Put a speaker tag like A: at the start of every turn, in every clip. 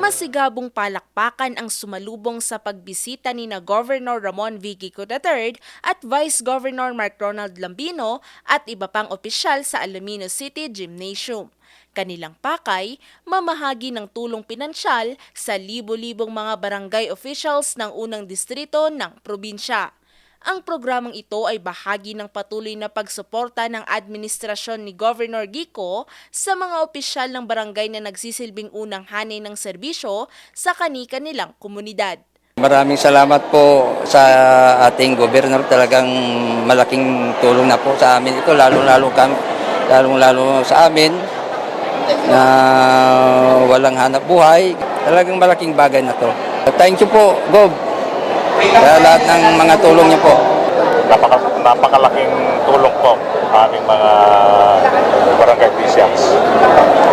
A: Masigabong palakpakan ang sumalubong sa pagbisita ni na Governor Ramon V. Gico III at Vice Governor Mark Ronald Lambino at iba pang opisyal sa Alomino City Gymnasium. Kanilang pakay, mamahagi ng tulong pinansyal sa libo-libong mga barangay officials ng unang distrito ng probinsya. Ang programang ito ay bahagi ng patuloy na pagsuporta ng administrasyon ni Governor Gico sa mga opisyal ng barangay na nagsisilbing unang hanay ng serbisyo sa kani-kanilang komunidad.
B: Maraming salamat po sa ating gobernador. Talagang malaking tulong na po sa amin ito, lalong-lalo sa amin na walang hanap buhay. Talagang malaking bagay na to. Thank you po, Gob, sa lahat ng mga tulong niyo po.
C: Napakalaking tulong po aming mga barangay officials.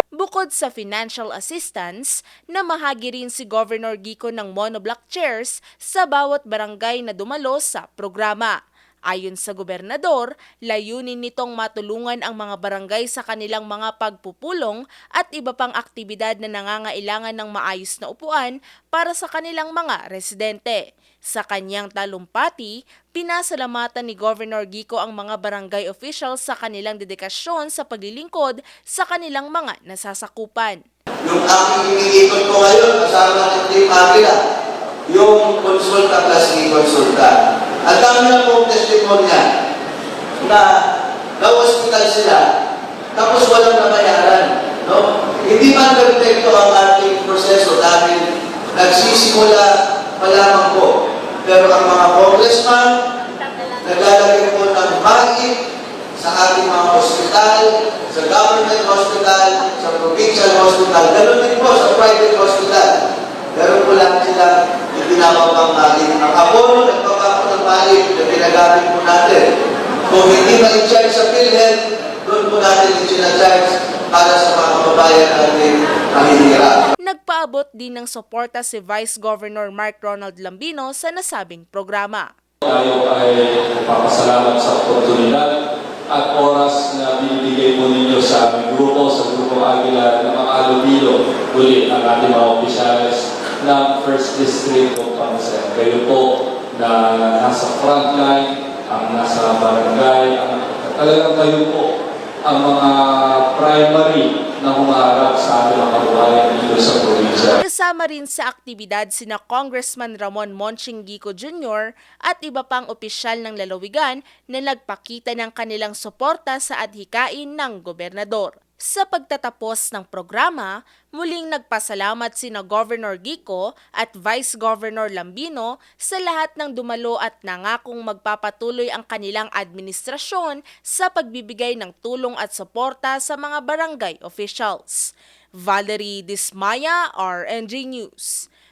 A: Bukod sa financial assistance, namahagi rin si Governor Gico ng monoblock chairs sa bawat barangay na dumalo sa programa. Ayon sa gobernador, layunin nitong matulungan ang mga barangay sa kanilang mga pagpupulong at iba pang aktibidad na nangangailangan ng maayos na upuan para sa kanilang mga residente. Sa kanyang talumpati, pinasalamatan ni Governor Gico ang mga barangay officials sa kanilang dedikasyon sa paglilingkod sa kanilang mga nasasakupan.
D: Yung aking iniikot ko ngayon, kasama ng Team Agila, yung konsulta plus konsulta. Ang dami na pong testimonya na na-hospital sila, tapos walang nabayaran. No? Hindi man perfecto ang ating proseso dahil nagsisimula pa lamang po. Pero ang mga congressman, naglalagay po ng mahigit sa ating mga hospital, sa government hospital, sa provincial hospital, ganoon din po sa private hospital. Pero po lang sila yung pinapapang natin. Ang abono, nagpapapang ng mahigit na pinagamit po natin. Kung hindi ma-charge sa PhilHealth, doon po natin yung sinacharge para sa mga kababayan natin mahihirap.
A: Nagpaabot din ng suporta si Vice Governor Mark Ronald Lambino sa nasabing programa.
E: Tayo ay papasalamat sa oportunidad at oras na binibigay po ninyo sa aming grupo, sa Grupo Agila na mga Alomino, uli ang ating mga opisyalis ng First District of Pangasinan. Kayo po na nasa frontline, ang nasa barangay, talagang kayo po ang mga primary na humaharap sa ating mga kababayan dito sa probinsya.
A: Kasama rin sa aktibidad sina Congressman Ramon Monching Gico Jr. at iba pang opisyal ng lalawigan na nagpakita ng kanilang suporta sa adhikain ng gobernador. Sa pagtatapos ng programa, muling nagpasalamat sina Governor Gico at Vice Governor Lambino sa lahat ng dumalo at nangakong magpapatuloy ang kanilang administrasyon sa pagbibigay ng tulong at suporta sa mga barangay officials. Valerie Dismaya, RNG News.